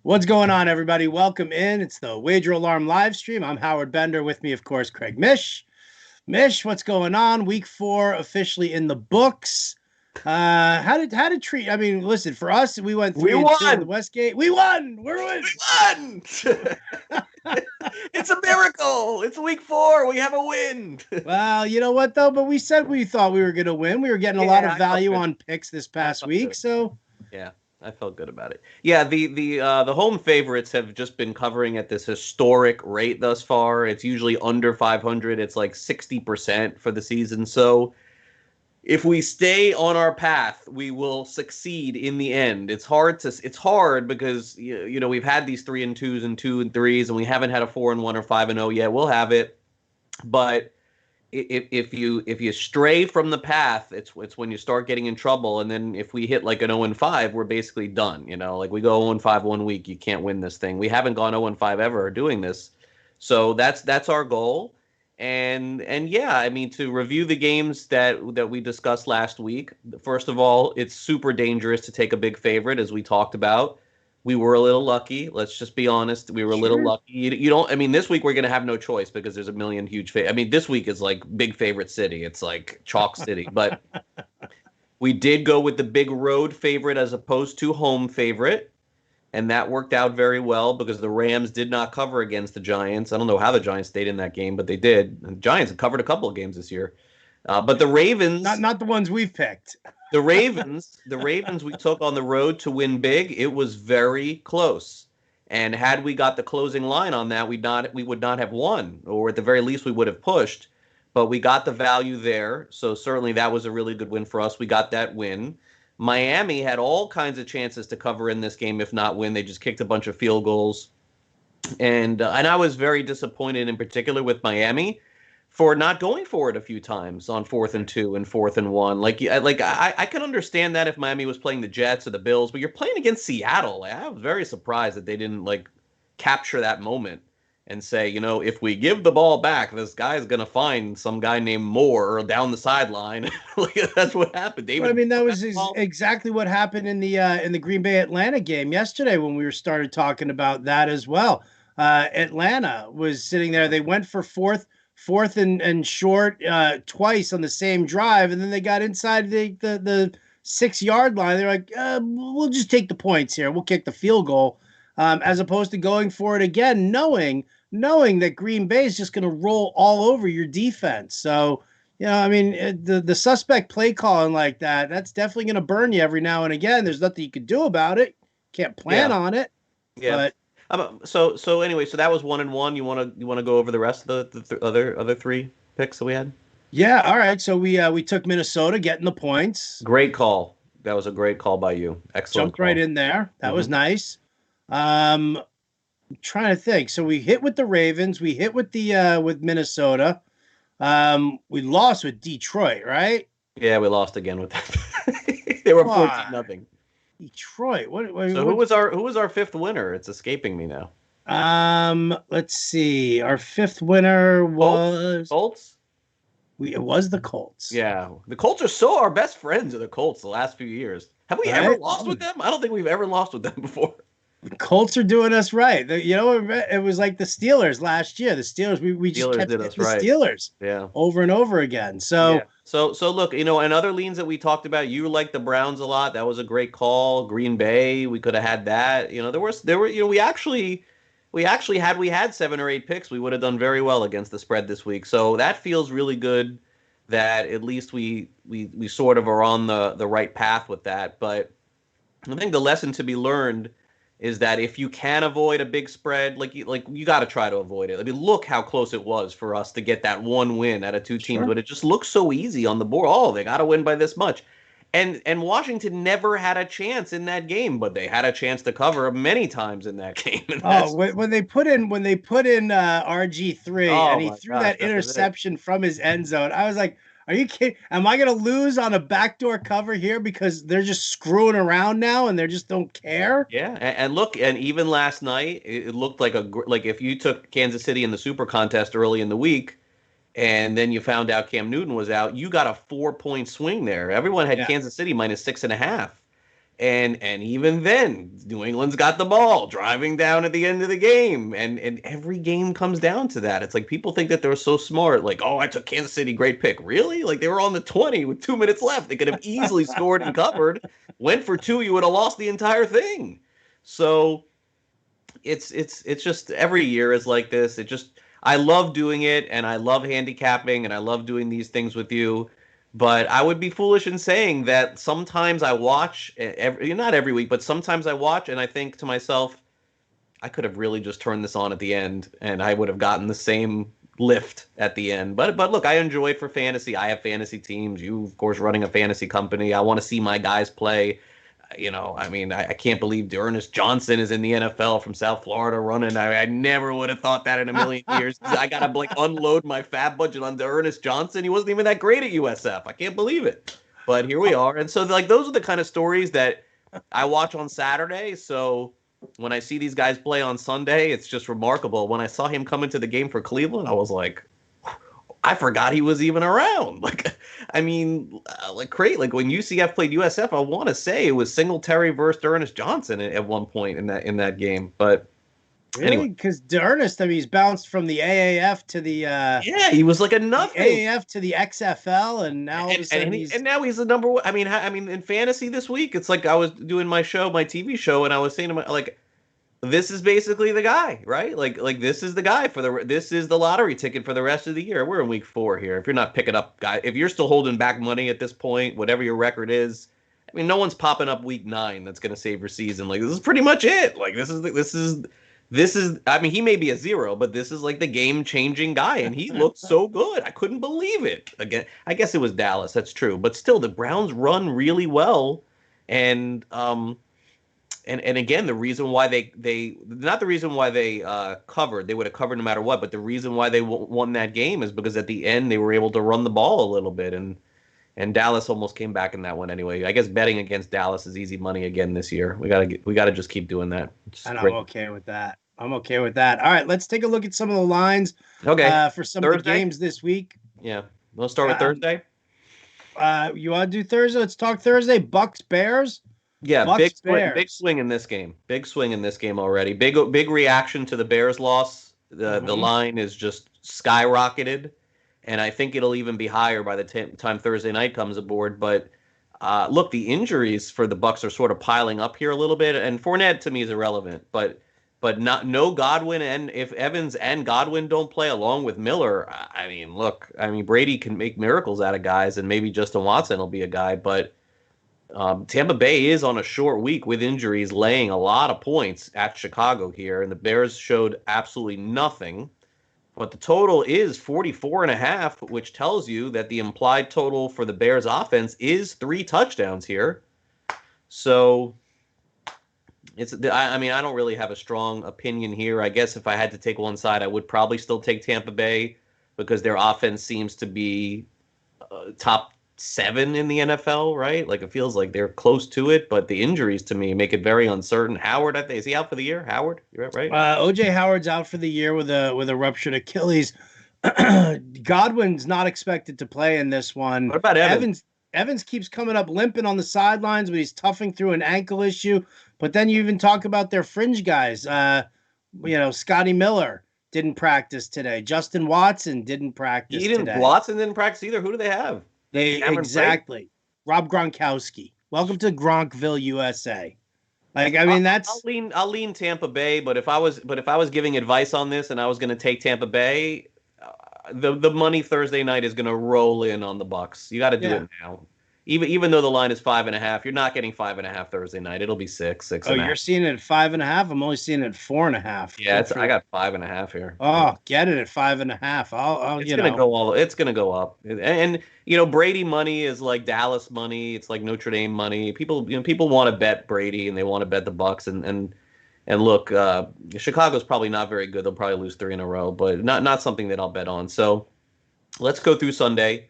What's going on, everybody? Welcome in. It's the Wager Alarm live stream. I'm Howard Bender. With me, of course, Craig Mish. Mish, what's going on? Week 4 officially in the books. How did treat? I mean, listen, for us, we went 3-2 in the Westgate. We won. We're winning. We won. It's a miracle. It's week 4. We have a win. Well, you know what though? But we said we thought we were going to win. We were getting a lot of value on picks this past week, so yeah. I felt good about it. Yeah, the home favorites have just been covering at this historic rate thus far. It's usually under 500. It's like 60% for the season. So if we stay on our path, we will succeed in the end. It's hard because we've had these 3-2s and 2-3s, and we haven't had a 4-1 or 5-0 yet. We'll have it, but if you stray from the path, it's when you start getting in trouble. And then if we hit like an 0-5, we're basically done. Like we go 0-5 one week, you can't win this thing. We haven't gone 0-5 ever doing this, so that's our goal. And yeah, I mean, to review the games that we discussed last week. First of all, it's super dangerous to take a big favorite, as we talked about. We were a little lucky. Let's just be honest. We were a little lucky. You don't. I mean, this week we're going to have no choice because there's a million huge. I mean, this week is like big favorite city. It's like chalk city. But we did go with the big road favorite as opposed to home favorite, and that worked out very well because the Rams did not cover against the Giants. I don't know how the Giants stayed in that game, but they did. And the Giants have covered a couple of games this year. But the Ravens, not the ones we've picked. The Ravens we took on the road to win big. It was very close. And had we got the closing line on that, we would not have won, or at the very least we would have pushed. But we got the value there, so certainly that was a really good win for us. We got that win. Miami had all kinds of chances to cover in this game, if not win. They just kicked a bunch of field goals. And I was very disappointed in particular with Miami for not going for it a few times on 4th and 2 and 4th and 1. I can understand that if Miami was playing the Jets or the Bills, but you're playing against Seattle. I was very surprised that they didn't capture that moment and say, if we give the ball back, this guy's going to find some guy named Moore down the sideline. That's what happened. That was exactly what happened in the Green Bay Atlanta game yesterday when we started talking about that as well. Atlanta was sitting there. They went for fourth and short twice on the same drive, and then they got inside the 6-yard line. They're like, we'll just take the points here. We'll kick the field goal, as opposed to going for it again, knowing that Green Bay is just going to roll all over your defense. So, the suspect play calling like that's definitely going to burn you every now and again. There's nothing you can do about it. Can't plan on it. Yeah. But So anyway, so that was 1-1. You want to go over the rest of the other 3 picks that we had? Yeah. All right. So we took Minnesota getting the points. Great call. That was a great call by you. Excellent. Jumped right in there. That was nice. I'm trying to think. So we hit with the Ravens. We hit with with Minnesota. We lost with Detroit, right? Yeah, we lost again with that. They were 14-0. Detroit. So who was our 5th winner? It's escaping me now. Let's see. Our 5th winner was Colts. It was the Colts. Yeah, the Colts are our best friends. Are the Colts the last few years? Have we ever lost with them? I don't think we've ever lost with them before. The Colts are doing us right. It was like the Steelers last year. The Steelers, we just kept hitting the Steelers over and over again. So look, and other leans that we talked about, you like the Browns a lot. That was a great call. Green Bay, we could have had that. We actually had we had 7 or 8 picks, we would have done very well against the spread this week. So that feels really good that at least we sort of are on the right path with that. But I think the lesson to be learned is that if you can avoid a big spread, you got to try to avoid it. I mean, look how close it was for us to get that 1 win out of 2 teams, but it just looks so easy on the board. Oh, they got to win by this much. And Washington never had a chance in that game, but they had a chance to cover many times in that game. When they put in RG3 and he threw that interception from his end zone, I was like, are you kidding? Am I going to lose on a backdoor cover here because they're just screwing around now and they just don't care? Yeah, and look, and even last night, it looked like if you took Kansas City in the Super Contest early in the week, and then you found out Cam Newton was out, you got a 4-point swing there. Everyone had Kansas City minus 6.5. And even then, New England's got the ball driving down at the end of the game. And every game comes down to that. It's like people think that they're so smart. Like, oh, I took Kansas City, great pick. Really? Like they were on the 20 with 2 minutes left. They could have easily scored and covered. Went for two, you would have lost the entire thing. So it's just every year is like this. I love doing it, and I love handicapping, and I love doing these things with you. But I would be foolish in saying that sometimes I watch, not every week, but sometimes I watch and I think to myself, I could have really just turned this on at the end and I would have gotten the same lift at the end. But look, I enjoy it for fantasy. I have fantasy teams. You, of course, running a fantasy company. I want to see my guys play. I mean, I can't believe Ernest Johnson is in the NFL from South Florida running. I never would have thought that in a million years. I got to unload my fab budget onto Ernest Johnson. He wasn't even that great at USF. I can't believe it. But here we are. And so those are the kind of stories that I watch on Saturday. So when I see these guys play on Sunday, it's just remarkable. When I saw him come into the game for Cleveland, I was like, I forgot he was even around. Great. Like when UCF played USF, I want to say it was Singletary versus Ernest Johnson at one point in that game. But really, anyway, because Ernest, he's bounced from the AAF to the he was like a nothing. AAF to the XFL, and now all of a sudden and now he's the number one. I mean, in fantasy this week, it's like I was doing my TV show, and I was saying to my this is basically the guy, right? Like this is the guy this is the lottery ticket for the rest of the year. We're in week 4 here. If you're not picking up guy, if you're still holding back money at this point, whatever your record is, I mean, no one's popping up week 9 that's going to save your season. Like this is pretty much it. Like this is. I mean, he may be a 0, but this is like the game-changing guy, and he looked so good. I couldn't believe it. Again, I guess it was Dallas. That's true, but still, the Browns run really well, and again, the reason why they not the reason why they covered, they would have covered no matter what, but the reason why they won that game is because at the end they were able to run the ball a little bit, and Dallas almost came back in that one anyway. I guess betting against Dallas is easy money again this year. We gotta just keep doing that. And I'm okay with that. All right, let's take a look at some of the lines. Okay. For some of the games this week. Yeah, we'll start with Thursday. You want to do Thursday? Let's talk Thursday. Bucks Bears. Yeah, big swing in this game. Big swing in this game already. Big reaction to the Bears loss. The line is just skyrocketed, and I think it'll even be higher by the time Thursday night comes aboard. But look, the injuries for the Bucks are sort of piling up here a little bit, and Fournette to me is irrelevant. But no Godwin, and if Evans and Godwin don't play along with Miller, I mean, Brady can make miracles out of guys, and maybe Justin Watson will be a guy, but. Tampa Bay is on a short week with injuries, laying a lot of points at Chicago here, and the Bears showed absolutely nothing. But the total is 44.5, which tells you that the implied total for the Bears offense is 3 touchdowns here. So I don't really have a strong opinion here. I guess if I had to take one side, I would probably still take Tampa Bay because their offense seems to be top 7 in the NFL, right? Like it feels like they're close to it, but the injuries to me make it very uncertain. Howard, I think, is he out for the year? Howard, you're right. OJ Howard's out for the year with a ruptured Achilles. Godwin's not expected to play in this one. What about Evans? Evans keeps coming up limping on the sidelines, but he's toughing through an ankle issue. But then you even talk about their fringe guys. Scotty Miller didn't practice today. Justin Watson didn't practice today. Watson didn't practice either. Who do they have? Exactly. Rob Gronkowski. Welcome to Gronkville, USA. That's. I'll lean Tampa Bay, but if I was giving advice on this and I was going to take Tampa Bay, the money Thursday night is going to roll in on the Bucks. You got to do it now. Even though the line is 5.5, you're not getting 5.5 Thursday night. It'll be 6. Oh, you're seeing it at 5.5. I'm only seeing it at 4.5. Yeah, I got 5.5 here. Oh, get it at 5.5. It's gonna go it's gonna go up. And Brady money is like Dallas money. It's like Notre Dame money. People want to bet Brady and they want to bet the Bucks. And look, Chicago's probably not very good. They'll probably lose 3 in a row, but not something that I'll bet on. So let's go through Sunday.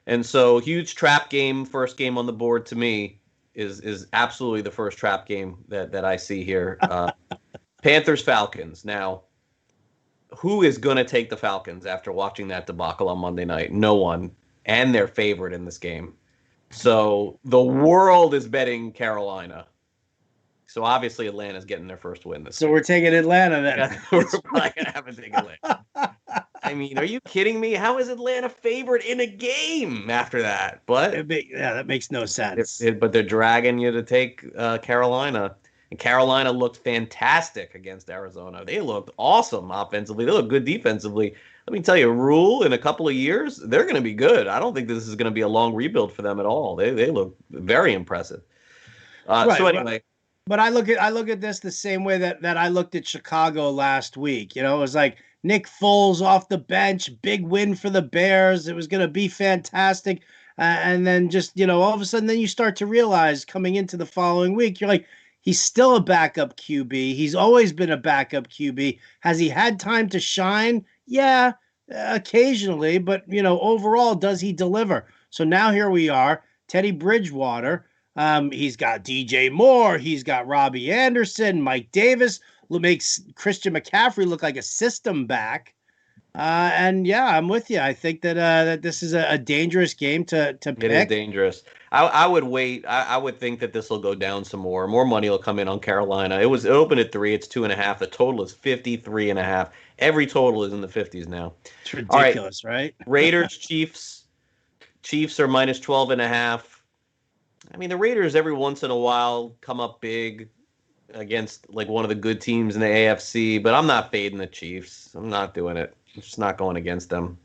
And so huge trap game, first game on the board to me is absolutely the first trap game that I see here. Panthers Falcons. Now, who is going to take the Falcons after watching that debacle on Monday night? No one. And they're favored in this game. So the world is betting Carolina. So obviously Atlanta's getting their first win this So week. we're taking Atlanta then. Yeah, we're probably going to have to take Atlanta. I mean, are you kidding me? How is Atlanta favored in a game after that? But that makes no sense. but they're dragging you to take Carolina. And Carolina looked fantastic against Arizona. They looked awesome offensively. They looked good defensively. Let me tell you, Rule in a couple of years, they're going to be good. I don't think this is going to be a long rebuild for them at all. They look very impressive. Right, so anyway, but I look at this the same way that I looked at Chicago last week. You know, it was like Nick Foles off the bench, big win for the Bears. It was going to be fantastic. And then just, all of a sudden, then you start to realize coming into the following week, you're like, he's still a backup QB. He's always been a backup QB. Has he had time to shine? Yeah, occasionally. But, overall, does he deliver? So now here we are, Teddy Bridgewater. He's got DJ Moore. He's got Robbie Anderson, Mike Davis, who makes Christian McCaffrey look like a system back. And yeah, I'm with you. I think that this is a dangerous game to pick. It is dangerous. I would wait. I would think that this will go down some more. More money will come in on Carolina. It opened at 3. It's 2.5. The total is 53.5. Every total is in the 50s now. It's ridiculous, right? Raiders, Chiefs. Chiefs are minus 12.5. I mean, the Raiders every once in a while come up big against like one of the good teams in the AFC, but I'm not fading the Chiefs. I'm not doing it. I'm just not going against them.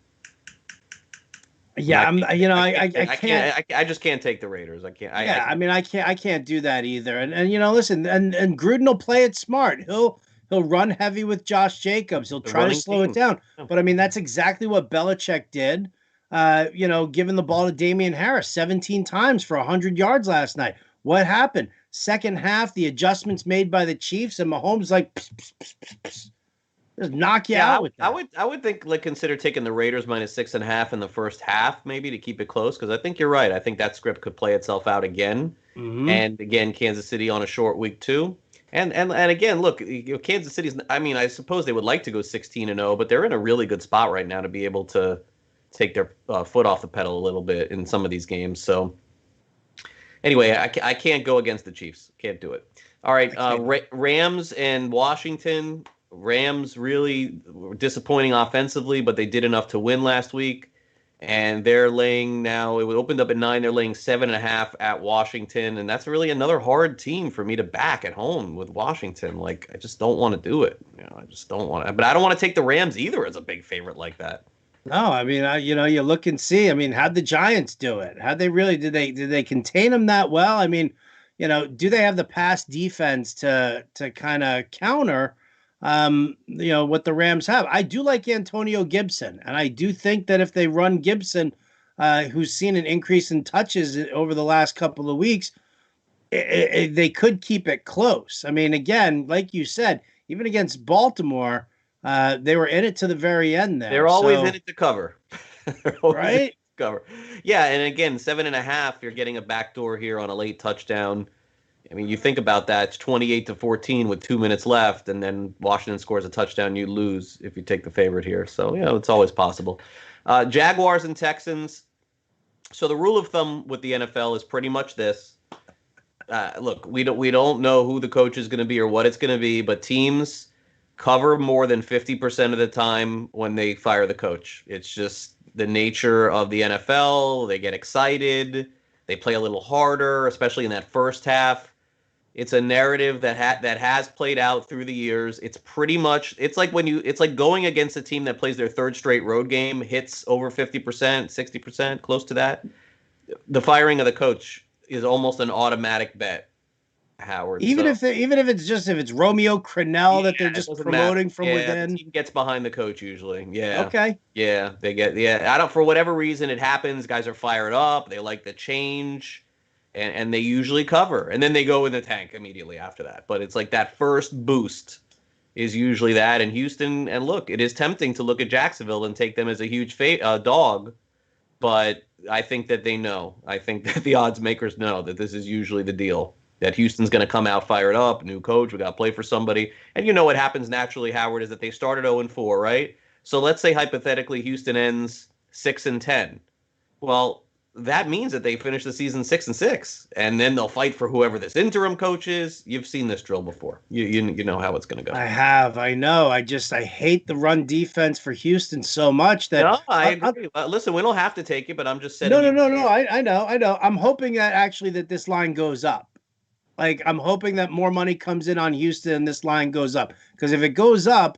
Yeah, I can't. I just can't take the Raiders. I can't. I can't do that either. And listen, and Gruden will play it smart. He'll run heavy with Josh Jacobs. He'll try to slow it down. But I mean, that's exactly what Belichick did. Giving the ball to Damian Harris 17 times for 100 yards last night. What happened? Second half, the adjustments made by the Chiefs, and Mahomes just knock you out with that. I would think consider taking the Raiders minus 6.5 in the first half, maybe to keep it close, because I think you're right. I think that script could play itself out again. Mm-hmm. And again, Kansas City on a short week too. And again, look, Kansas City's. I mean, I suppose they would like to go 16-0, but they're in a really good spot right now to be able to take their foot off the pedal a little bit in some of these games. So anyway, I can't go against the Chiefs. Can't do it. All right, Rams and Washington. Rams really disappointing offensively, but they did enough to win last week. And they're laying now, it opened up at 9. They're laying 7.5 at Washington. And that's really another hard team for me to back at home with Washington. Like, I just don't want to do it. I just don't want to. But I don't want to take the Rams either as a big favorite like that. No, I mean, you look and see. I mean, how'd the Giants do it? How'd they really, did they contain them that well? I mean, do they have the pass defense to kind of counter, what the Rams have? I do like Antonio Gibson, and I do think that if they run Gibson, who's seen an increase in touches over the last couple of weeks, they could keep it close. I mean, again, like you said, even against Baltimore, they were in it to the very end there. They're always in it to cover. Right? Cover. Yeah, and again, 7.5, you're getting a backdoor here on a late touchdown. I mean, you think about that, it's 28-14 with 2 minutes left, and then Washington scores a touchdown, you lose if you take the favorite here. So, it's always possible. Jaguars and Texans. So the rule of thumb with the NFL is pretty much this. Look, we don't know who the coach is going to be or what it's going to be, but teams cover more than 50% of the time when they fire the coach. It's just the nature of the NFL. They get excited. They play a little harder, especially in that first half. It's a narrative that has played out through the years. It's pretty much it's like going against a team that plays their third straight road game, hits over 50%, 60%, close to that. The firing of the coach is almost an automatic bet. Howard. Even if it's Romeo Crennel that they're just promoting from within. The team gets behind the coach usually. Yeah. Okay. Yeah, they get. Yeah, I don't. For whatever reason, it happens. Guys are fired up. They like the change, and they usually cover, and then they go in the tank immediately after that. But it's like that first boost is usually that. And Houston, and look, it is tempting to look at Jacksonville and take them as a huge dog, but I think that they know. I think that the odds makers know that this is usually the deal. That Houston's going to come out fired up, new coach, we got to play for somebody. And what happens naturally, Howard, is that they started 0-4, right? So let's say hypothetically Houston ends 6-10. Well, that means that they finish the season 6-6, and then they'll fight for whoever this interim coach is. You've seen this drill before. You know how it's going to go. I know. I hate the run defense for Houston so much that No, I agree. Listen, we don't have to take it, but I'm just no, setting. no. I know. I'm hoping that actually that this line goes up. Like I'm hoping that more money comes in on Houston and this line goes up. Because if it goes up,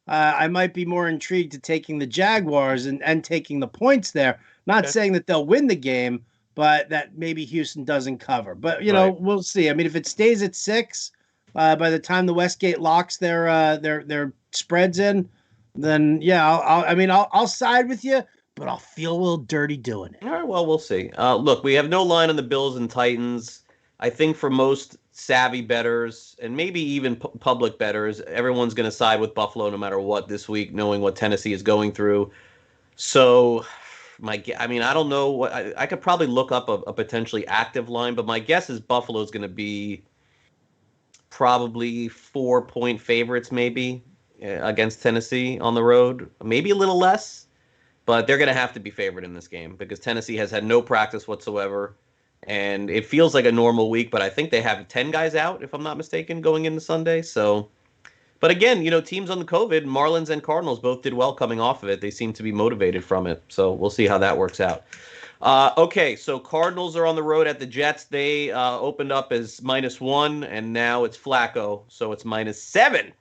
I might be more intrigued to taking the Jaguars and taking the points there. Not saying that they'll win the game, but that maybe Houston doesn't cover. But you know, we'll see. I mean, if it stays at 6, by the time the Westgate locks their spreads in, then yeah, I'll side with you, but I'll feel a little dirty doing it. All right, well, we'll see. Look, we have no line on the Bills and Titans. I think for most savvy bettors and maybe even public bettors, everyone's going to side with Buffalo no matter what this week, knowing what Tennessee is going through. So, I don't know what I could probably look up a potentially active line, but my guess is Buffalo is going to be probably 4-point favorites, maybe against Tennessee on the road, maybe a little less, but they're going to have to be favored in this game because Tennessee has had no practice whatsoever. And it feels like a normal week, but I think they have 10 guys out, if I'm not mistaken, going into Sunday. So, but again, teams on the COVID, Marlins and Cardinals both did well coming off of it. They seem to be motivated from it. So we'll see how that works out. Okay, so Cardinals are on the road at the Jets. They opened up as -1, and now it's Flacco, so it's -7.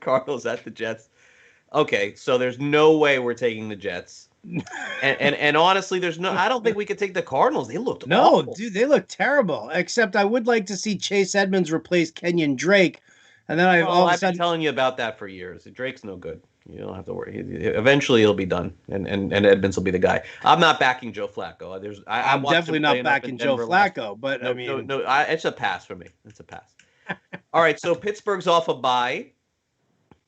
Cardinals at the Jets. Okay, so there's no way we're taking the Jets. And honestly, I don't think we could take the Cardinals. They looked awful. Dude, they look terrible. Except I would like to see Chase Edmonds replace Kenyon Drake, and then I've been telling you about that for years. Drake's no good. You don't have to worry. Eventually, it'll be done, and Edmonds will be the guy. I'm not backing Joe Flacco. I'm definitely not backing Joe Flacco, but no, it's a pass for me. It's a pass. All right, so Pittsburgh's off a bye,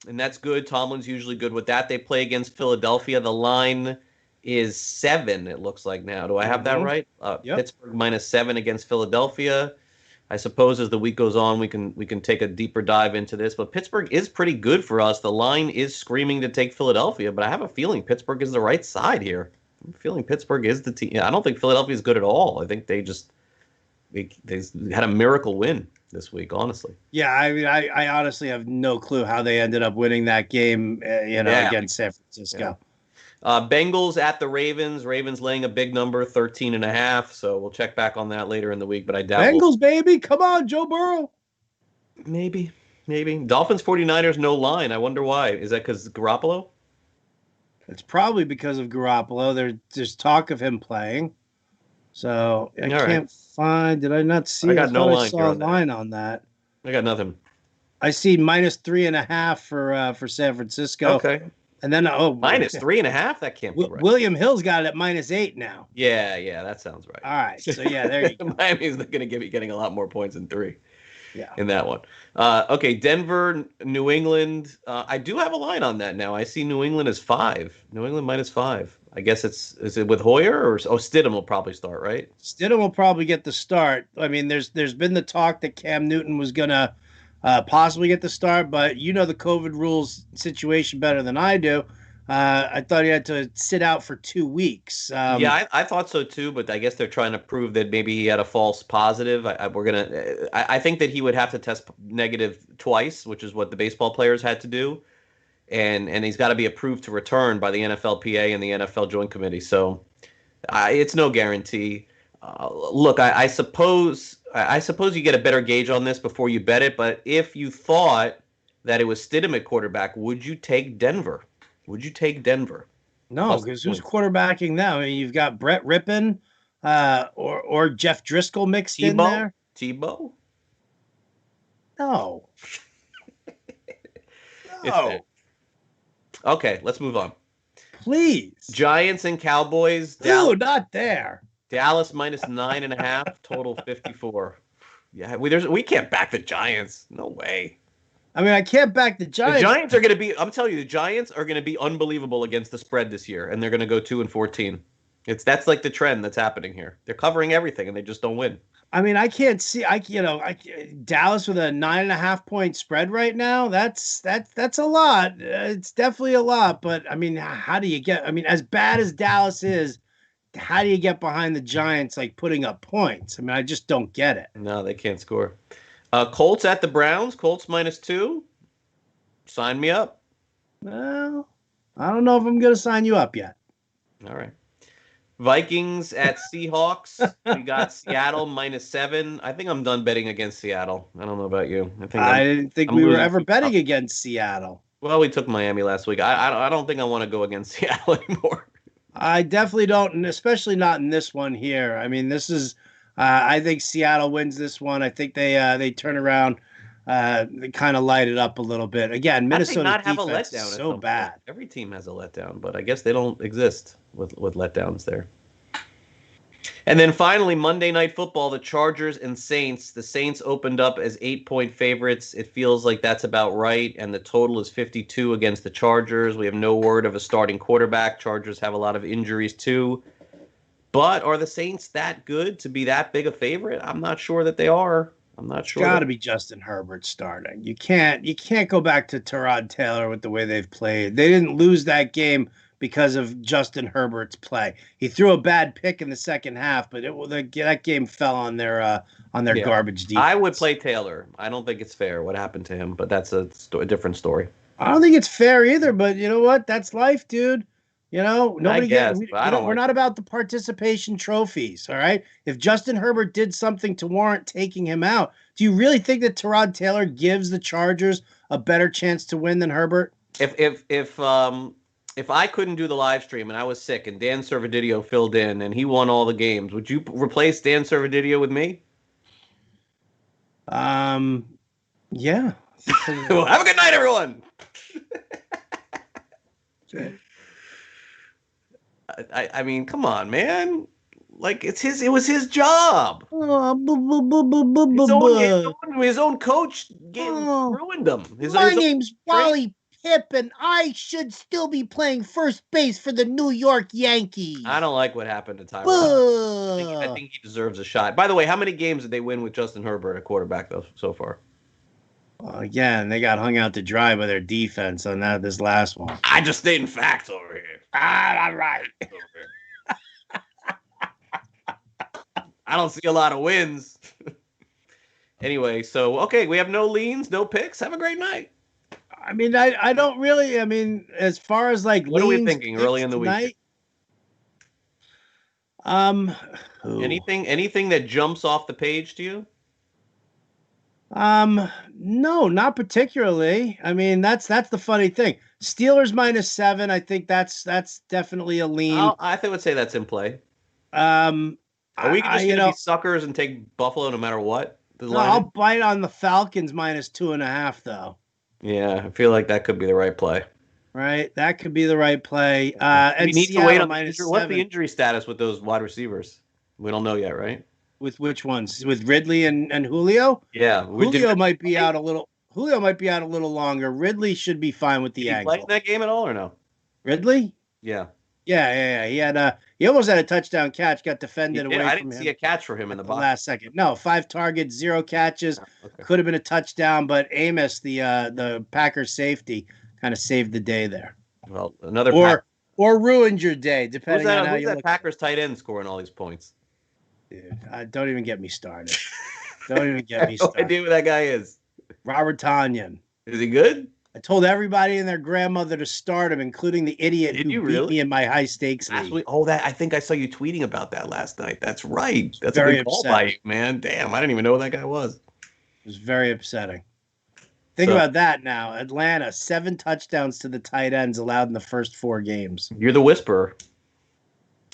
and that's good. Tomlin's usually good with that. They play against Philadelphia. The line is 7, it looks like now. Do I have that right? Yep. Pittsburgh -7 against Philadelphia. I suppose as the week goes on, we can take a deeper dive into this. But Pittsburgh is pretty good for us. The line is screaming to take Philadelphia, but I have a feeling Pittsburgh is the right side here. I'm feeling Pittsburgh is the team. I don't think Philadelphia is good at all. I think they had a miracle win this week, honestly. Yeah, I honestly have no clue how they ended up winning that game, against San Francisco. Yeah. Bengals at the Ravens. Ravens laying a big number, 13.5. So we'll check back on that later in the week. But I doubt Bengals, baby, come on, Joe Burrow. Maybe. Dolphins 49ers, no line. I wonder why. Is that because Garoppolo? It's probably because of Garoppolo. There's talk of him playing. So I can't find. Did I not see? I got no line. I saw a line on that. I got nothing. I see -3.5 for San Francisco. Okay. And then -3.5. That can't be right. William Hill's got it at -8 now. Yeah, that sounds right. All right, so yeah, there you go. Miami's going to be getting a lot more points than 3. Yeah. In that one. Okay, Denver, New England. I do have a line on that now. I see New England as 5. New England -5. I guess is it with Hoyer or Stidham will probably start, right? Stidham will probably get the start. I mean, there's been the talk that Cam Newton was gonna possibly get the start, but the COVID rules situation better than I do. I thought he had to sit out for 2 weeks. I thought so too, but I guess they're trying to prove that maybe he had a false positive. I think that he would have to test negative twice, which is what the baseball players had to do, and he's got to be approved to return by the NFLPA and the NFL Joint Committee. So it's no guarantee. Look, I suppose you get a better gauge on this before you bet it, but if you thought that it was Stidham at quarterback, would you take Denver? No, because who's quarterbacking now? I mean, you've got Brett Rippon or Jeff Driscoll mixed in there. Tebow? No. No. Okay, let's move on. Please. Giants and Cowboys. No, not there. Dallas -9.5, total 54. Yeah, we can't back the Giants. No way. I mean, I can't back the Giants. The Giants are going to be, I'm telling you, the Giants are going to be unbelievable against the spread this year, and they're going to go 2-14. That's like the trend that's happening here. They're covering everything, and they just don't win. I mean, I can't see, Dallas with a 9.5 point spread right now. That's a lot. It's definitely a lot. But I mean, how do you as bad as Dallas is, how do you get behind the Giants like putting up points? I mean, I just don't get it. No, they can't score. Colts at the Browns. Colts -2. Sign me up. Well, I don't know if I'm going to sign you up yet. All right. Vikings at Seahawks. We got Seattle -7. I think I'm done betting against Seattle. I don't know about you. I didn't think we were ever betting against Seattle. Well, we took Miami last week. I don't think I want to go against Seattle anymore. I definitely don't, and especially not in this one here. I mean, this is. I think Seattle wins this one. I think they turn around, they kind of light it up a little bit. Again, Minnesota defense is so bad. Every team has a letdown, but I guess they don't exist with letdowns there. And then finally, Monday Night Football, the Chargers and Saints. The Saints opened up as 8-point favorites. It feels like that's about right, and the total is 52 against the Chargers. We have no word of a starting quarterback. Chargers have a lot of injuries too. But are the Saints that good to be that big a favorite? I'm not sure that they are. I'm not sure. Got to be Justin Herbert starting. You can't go back to Tyrod Taylor with the way they've played. They didn't lose that game because of Justin Herbert's play. He threw a bad pick in the second half, but that game fell on their garbage defense. I would play Taylor. I don't think it's fair what happened to him, but that's a different story. I don't think it's fair either, but you know what? That's life, dude. You know, we're not about the participation trophies, all right? If Justin Herbert did something to warrant taking him out, do you really think that Tyrod Taylor gives the Chargers a better chance to win than Herbert? If I couldn't do the live stream and I was sick and Dan Servadidio filled in and he won all the games, would you replace Dan Servadidio with me? Yeah. Well, have a good night, everyone. I mean, come on, man. Like it was his job. His own coach ruined him. My name's Wally Pip, and I should still be playing first base for the New York Yankees. I don't like what happened to Tyrod. I think he deserves a shot. By the way, how many games did they win with Justin Herbert at quarterback so far? Well, again, they got hung out to dry by their defense on this last one. I just stating facts over here. All right. I don't see a lot of wins. Anyway, so, okay, we have no leans, no picks. Have a great night. I mean, I don't really, I mean, as far as like what are we thinking early in the week? Anything that jumps off the page to you? No, not particularly. I mean, that's the funny thing. Steelers -7. I think that's definitely a lean. I would say that's in play. Are we just going to be suckers and take Buffalo no matter what? I'll bite on the Falcons -2.5 though. Yeah, I feel like that could be the right play. Right, that could be the right play. We need to wait on -7. What's the injury status with those wide receivers? We don't know yet, right? With which ones? With Ridley and Julio? Yeah, Julio might be out a little. Julio might be out a little longer. Ridley should be fine with the ankle. Did he play in that game at all or no? Ridley? Yeah. Yeah. He almost had a touchdown catch. Got defended away from him. I didn't see a catch for him in the box. Last second. No, 5 targets, 0 catches. Okay. Could have been a touchdown, but Amos, the Packers safety, kind of saved the day there. Well, another or ruined your day, depending on how you look. Who's that Packers tight end scoring all these points? Dude, don't even get me started. Don't even get me started. No idea who that guy is. Robert Tonyan. Is he good? I told everybody and their grandmother to start him, including the idiot who beat me in my high stakes league. I think I saw you tweeting about that last night. That's right. That's a good call by you, man. Damn, I didn't even know who that guy was. It was very upsetting. Think about that now. Atlanta, 7 touchdowns to the tight ends allowed in the first 4 games. You're the whisperer.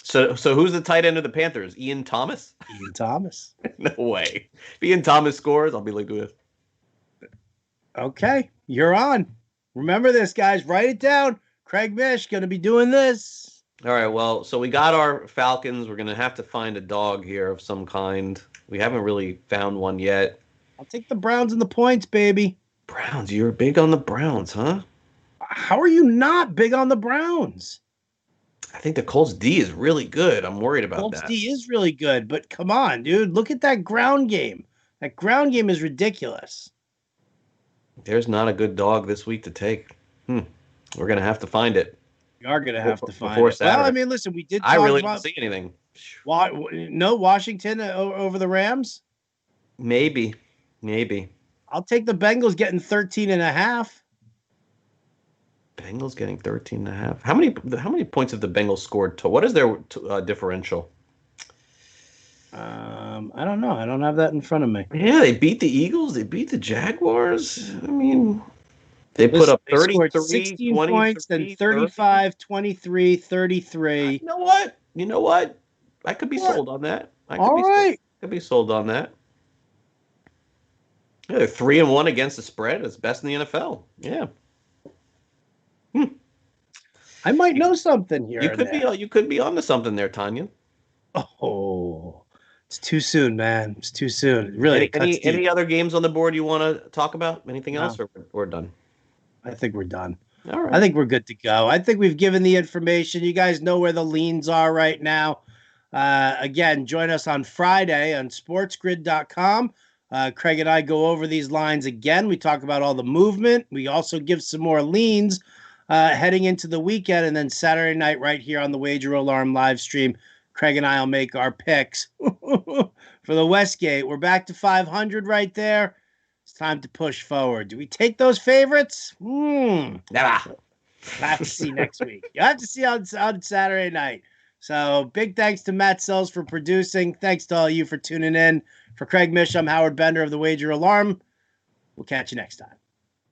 So who's the tight end of the Panthers? Ian Thomas? Ian Thomas. No way. If Ian Thomas scores, I'll be like this. Okay, you're on. Remember this, guys. Write it down. Craig Mish going to be doing this. All right, well, so we got our Falcons. We're going to have to find a dog here of some kind. We haven't really found one yet. I'll take the Browns and the points, baby. Browns? You're big on the Browns, huh? How are you not big on the Browns? I think the Colts D is really good. I'm worried about that. Colts D is really good, but come on, dude. Look at that ground game. That ground game is ridiculous. There's not a good dog this week to take. We're going to have to find it. You are going to have to find before it. Well, I Saturday. mean, listen, we did I talk really about don't see anything. no Washington over the Rams. Maybe. I'll take the Bengals getting 13.5. Bengals getting 13.5. How many points have the Bengals scored? What is their differential? I don't know. I don't have that in front of me. Yeah, they beat the Eagles. They beat the Jaguars. I mean, they put Listen, up they scored 33, 16 points, then 23, 30. 35, 23, 33. You know what? I could be What? sold on that. All right. Could be sold on that. Yeah, they're 3-1 against the spread. It's best in the NFL. Yeah. I might know something here. You could be onto something there, Tanya. Oh, it's too soon, man. It's too soon. Really, any other games on the board you want to talk about? Anything else, or we're done? I think we're done. All right. I think we're good to go. I think we've given the information. You guys know where the leans are right now. Again, join us on Friday on sportsgrid.com. Craig and I go over these lines again. We talk about all the movement. We also give some more leans heading into the weekend. And then Saturday night right here on the Wager Alarm live stream, Craig and I will make our picks for the Westgate. We're back to 500 right there. It's time to push forward. Do we take those favorites? Never. We'll have to see next week. You have to see on Saturday night. So big thanks to Matt Sells for producing. Thanks to all you for tuning in. For Craig Mish, I'm Howard Bender of the Wager Alarm. We'll catch you next time.